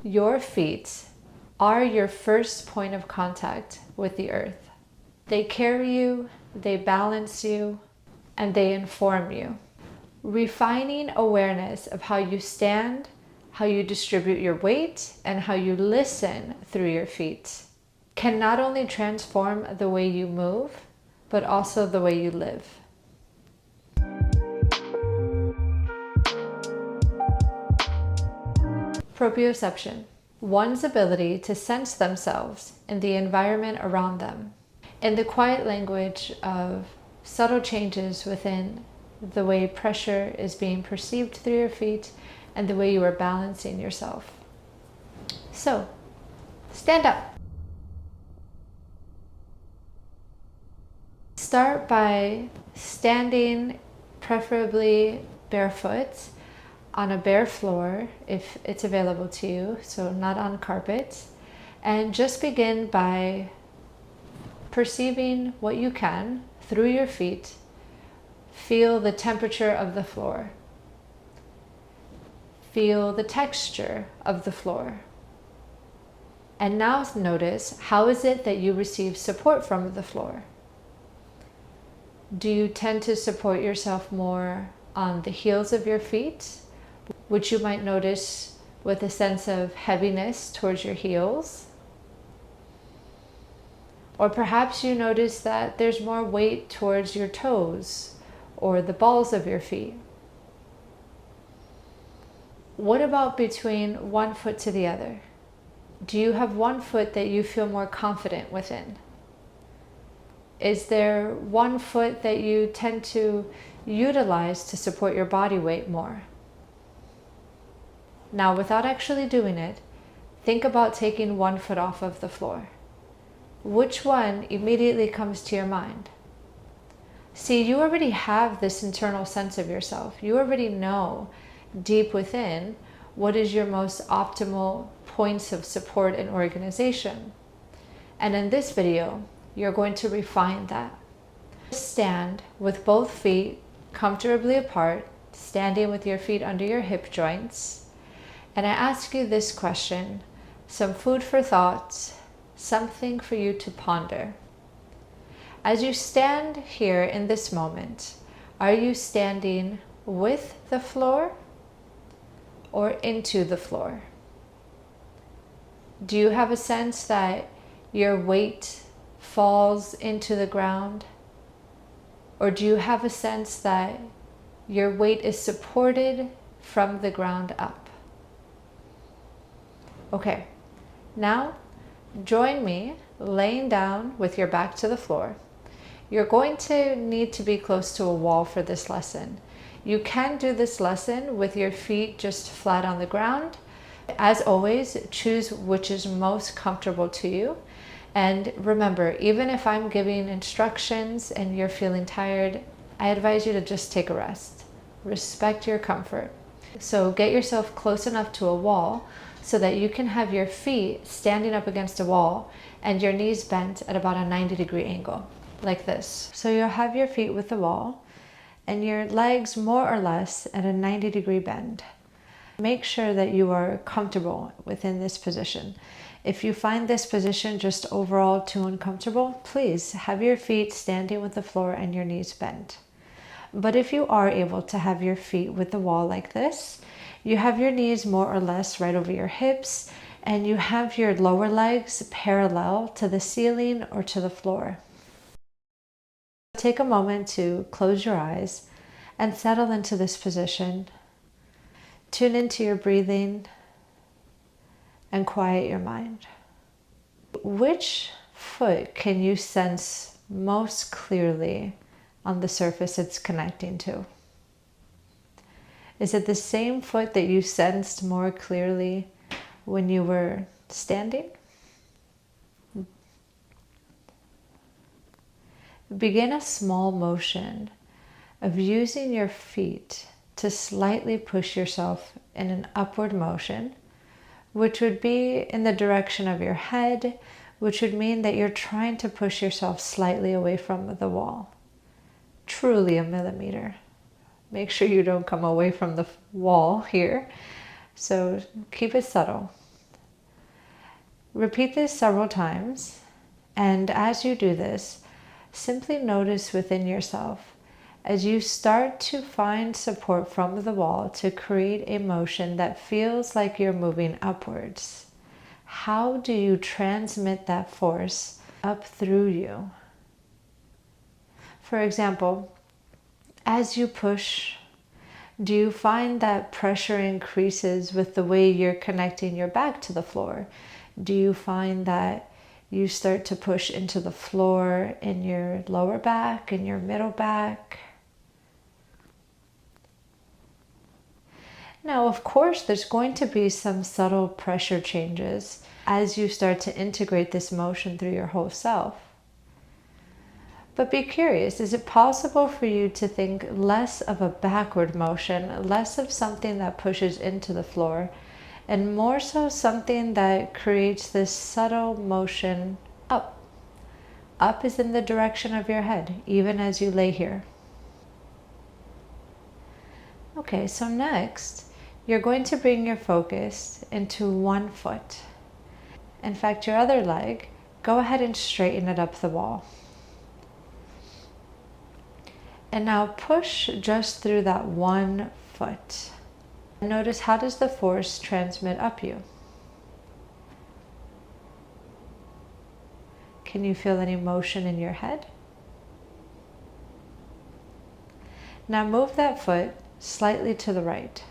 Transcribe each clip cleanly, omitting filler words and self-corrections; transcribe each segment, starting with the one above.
Your feet are your first point of contact with the earth. They carry you, they balance you, and they inform you. Refining awareness of how you stand, how you distribute your weight, and how you listen through your feet can not only transform the way you move, but also the way you live. Proprioception, one's ability to sense themselves in the environment around them, in the quiet language of subtle changes within the way pressure is being perceived through your feet and the way you are balancing yourself. So, stand up. Start by standing, preferably barefoot, on a bare floor if it's available to you, so not on carpet. And just begin by perceiving what you can through your feet. Feel the temperature of the floor. Feel the texture of the floor. And now notice, how is it that you receive support from the floor? Do you tend to support yourself more on the heels of your feet, which you might notice with a sense of heaviness towards your heels? Or perhaps you notice that there's more weight towards your toes or the balls of your feet. What about between one foot to the other? Do you have one foot that you feel more confident within? Is there one foot that you tend to utilize to support your body weight more? Now, without actually doing it, think about taking one foot off of the floor. Which one immediately comes to your mind? See, you already have this internal sense of yourself. You already know deep within what is your most optimal points of support and organization. And in this video, you're going to refine that. Stand with both feet comfortably apart, standing with your feet under your hip joints. And I ask you this question, some food for thought, something for you to ponder. As you stand here in this moment, are you standing with the floor or into the floor? Do you have a sense that your weight falls into the ground? Or do you have a sense that your weight is supported from the ground up? Okay, now join me laying down with your back to the floor. You're going to need to be close to a wall for this lesson. You can do this lesson with your feet just flat on the ground. As always, choose which is most comfortable to you. And remember, even if I'm giving instructions and you're feeling tired, I advise you to just take a rest. Respect your comfort. So get yourself close enough to a wall so that you can have your feet standing up against a wall and your knees bent at about a 90-degree angle, like this. So you'll have your feet with the wall and your legs more or less at a 90-degree bend. Make sure that you are comfortable within this position. If you find this position just overall too uncomfortable, please have your feet standing with the floor and your knees bent. But if you are able to have your feet with the wall like this, you have your knees more or less right over your hips, and you have your lower legs parallel to the ceiling or to the floor. Take a moment to close your eyes and settle into this position. Tune into your breathing and quiet your mind. Which foot can you sense most clearly on the surface it's connecting to? Is it the same foot that you sensed more clearly when you were standing? Begin a small motion of using your feet to slightly push yourself in an upward motion, which would be in the direction of your head, which would mean that you're trying to push yourself slightly away from the wall. Truly a millimeter. Make sure you don't come away from the wall here. So keep it subtle. Repeat this several times, and as you do this, simply notice within yourself as you start to find support from the wall to create a motion that feels like you're moving upwards. How do you transmit that force up through you? For example, as you push, do you find that pressure increases with the way you're connecting your back to the floor? Do you find that you start to push into the floor in your lower back, in your middle back? Now, of course, there's going to be some subtle pressure changes as you start to integrate this motion through your whole self. But be curious, is it possible for you to think less of a backward motion, less of something that pushes into the floor, and more so something that creates this subtle motion up? Up is in the direction of your head, even as you lay here. Okay, so next, you're going to bring your focus into one foot. In fact, your other leg, go ahead and straighten it up the wall. And now push just through that one foot. Notice, how does the force transmit up you? Can you feel any motion in your head? Now move that foot slightly to the right.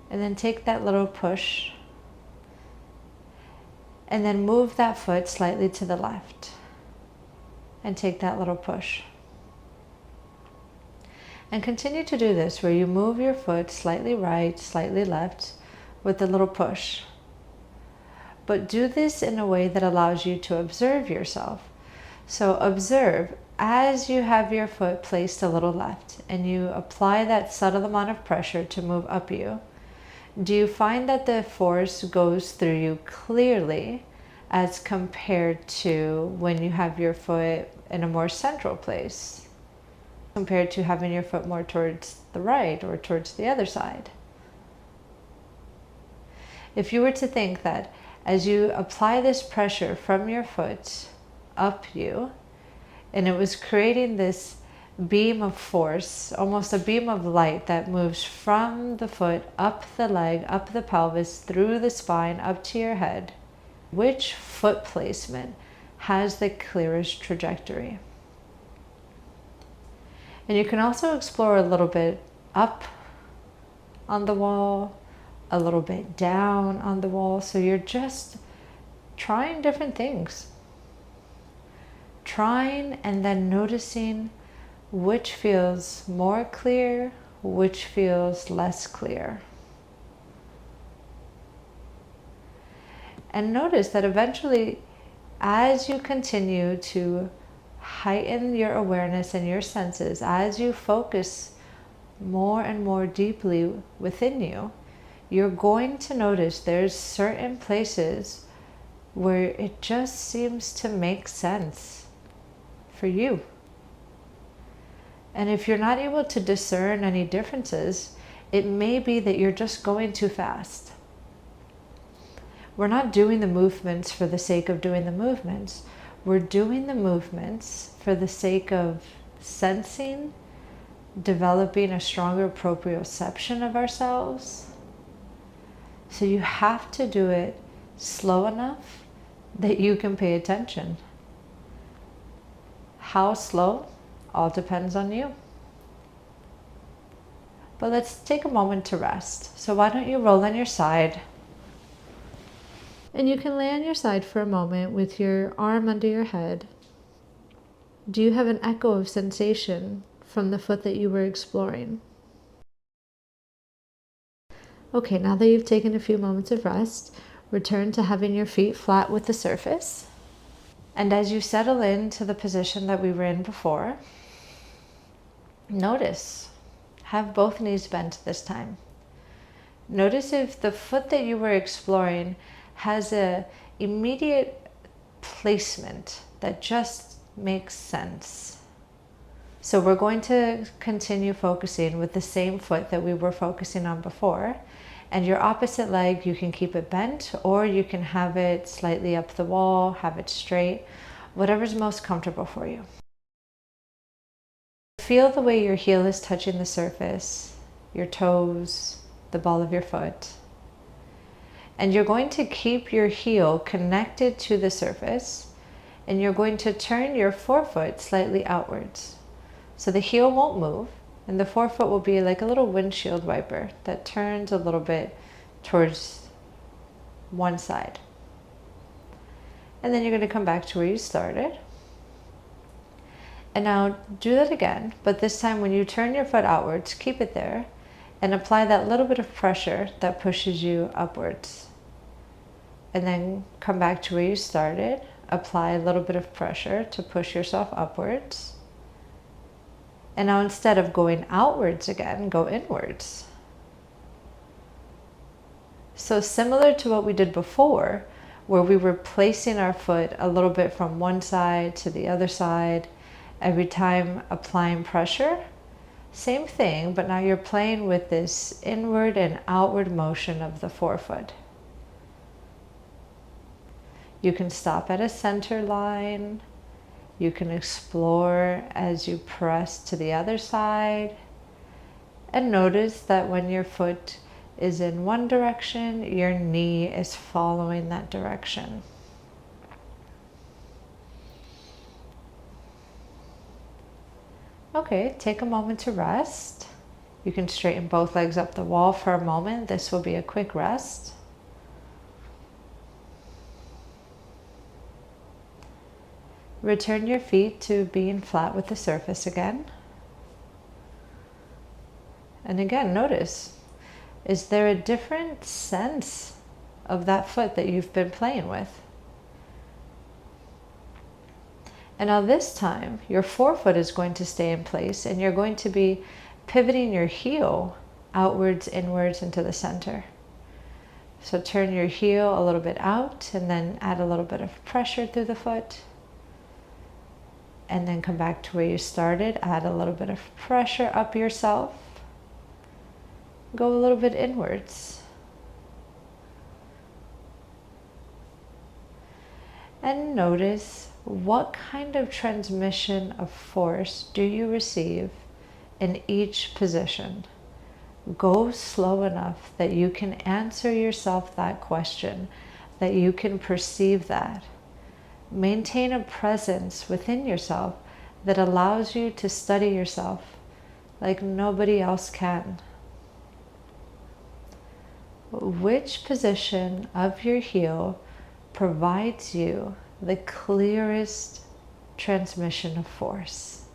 And then take that little push. And then move that foot slightly to the left. And take that little push. And continue to do this where you move your foot slightly right, slightly left with a little push. But do this in a way that allows you to observe yourself. So observe as you have your foot placed a little left and you apply that subtle amount of pressure to move up you. Do you find that the force goes through you clearly as compared to when you have your foot in a more central place? Compared to having your foot more towards the right or towards the other side. If you were to think that as you apply this pressure from your foot up you, and it was creating this beam of force, almost a beam of light that moves from the foot up the leg, up the pelvis, through the spine, up to your head, which foot placement has the clearest trajectory? And you can also explore a little bit up on the wall, a little bit down on the wall. So you're just trying different things. Trying and then noticing which feels more clear, which feels less clear. And notice that eventually, as you continue to heighten your awareness and your senses, as you focus more and more deeply within you, you're going to notice there's certain places where it just seems to make sense for you. And if you're not able to discern any differences, it may be that you're just going too fast. We're not doing the movements for the sake of doing the movements. We're doing the movements for the sake of sensing, developing a stronger proprioception of ourselves. So you have to do it slow enough that you can pay attention. How slow? All depends on you. But let's take a moment to rest. So why don't you roll on your side? And you can lay on your side for a moment with your arm under your head. Do you have an echo of sensation from the foot that you were exploring? Okay, now that you've taken a few moments of rest, return to having your feet flat with the surface. And as you settle into the position that we were in before, notice, have both knees bent this time. Notice if the foot that you were exploring has an immediate placement that just makes sense. So we're going to continue focusing with the same foot that we were focusing on before. And your opposite leg, you can keep it bent, or you can have it slightly up the wall, have it straight, whatever's most comfortable for you. Feel the way your heel is touching the surface, your toes, the ball of your foot. And you're going to keep your heel connected to the surface, and you're going to turn your forefoot slightly outwards. So the heel won't move, and the forefoot will be like a little windshield wiper that turns a little bit towards one side. And then you're going to come back to where you started. And now do that again, but this time when you turn your foot outwards, keep it there and apply that little bit of pressure that pushes you upwards. And then come back to where you started, apply a little bit of pressure to push yourself upwards. And now instead of going outwards again, go inwards. So similar to what we did before, where we were placing our foot a little bit from one side to the other side, every time applying pressure, same thing, but now you're playing with this inward and outward motion of the forefoot. You can stop at a center line. You can explore as you press to the other side. And notice that when your foot is in one direction, your knee is following that direction. Okay, take a moment to rest. You can straighten both legs up the wall for a moment. This will be a quick rest. Return your feet to being flat with the surface again. And again, notice, is there a different sense of that foot that you've been playing with? And now this time, your forefoot is going to stay in place and you're going to be pivoting your heel outwards, inwards, into the center. So turn your heel a little bit out and then add a little bit of pressure through the foot. And then come back to where you started, add a little bit of pressure up yourself. Go a little bit inwards. And notice, what kind of transmission of force do you receive in each position? Go slow enough that you can answer yourself that question, that you can perceive that. Maintain a presence within yourself that allows you to study yourself like nobody else can. Which position of your heel provides you the clearest transmission of force?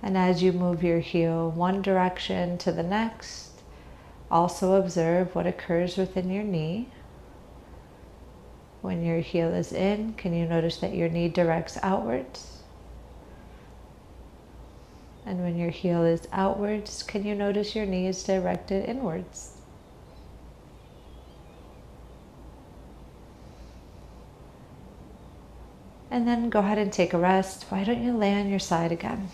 And as you move your heel one direction to the next, also observe what occurs within your knee. When your heel is in, can you notice that your knee directs outwards? And when your heel is outwards, can you notice your knee is directed inwards? And then go ahead and take a rest. Why don't you lay on your side again?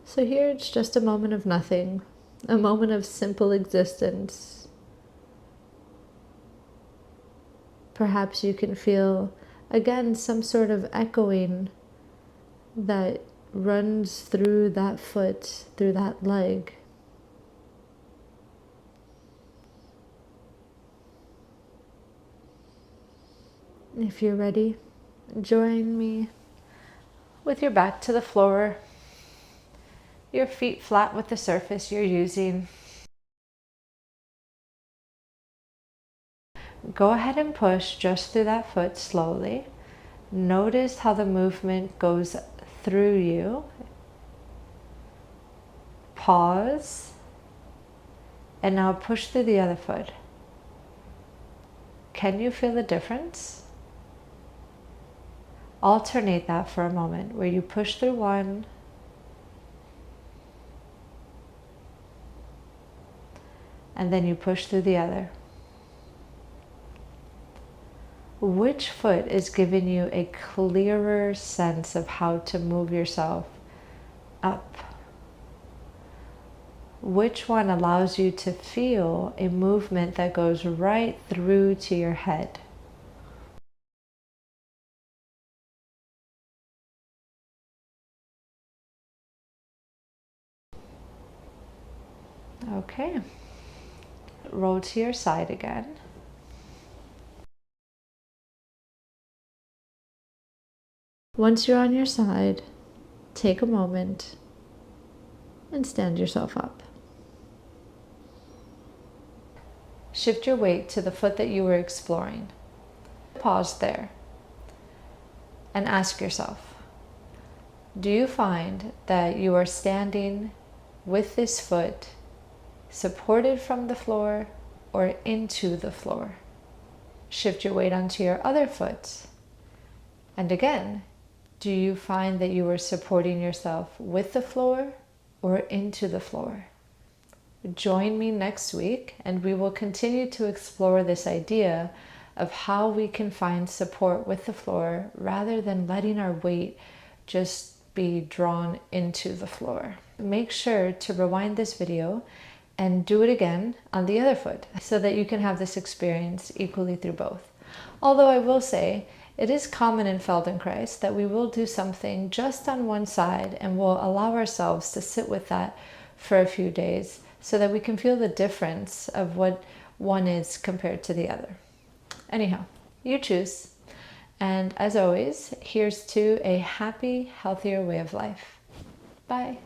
So here it's just a moment of nothing, a moment of simple existence. Perhaps you can feel, again, some sort of echoing that runs through that foot, through that leg. If you're ready, join me with your back to the floor, your feet flat with the surface you're using. Go ahead and push just through that foot slowly. Notice how the movement goes through you. Pause. And now push through the other foot. Can you feel the difference? Alternate that for a moment, where you push through one, and then you push through the other. Which foot is giving you a clearer sense of how to move yourself up? Which one allows you to feel a movement that goes right through to your head? Okay. Roll to your side again. Once you're on your side, take a moment and stand yourself up. Shift your weight to the foot that you were exploring. Pause there and ask yourself, do you find that you are standing with this foot supported from the floor or into the floor? Shift your weight onto your other foot. And again, do you find that you are supporting yourself with the floor or into the floor? Join me next week and we will continue to explore this idea of how we can find support with the floor rather than letting our weight just be drawn into the floor. Make sure to rewind this video and do it again on the other foot so that you can have this experience equally through both. Although I will say, it is common in Feldenkrais that we will do something just on one side and we'll allow ourselves to sit with that for a few days so that we can feel the difference of what one is compared to the other. Anyhow, you choose. And as always, here's to a happy, healthier way of life. Bye.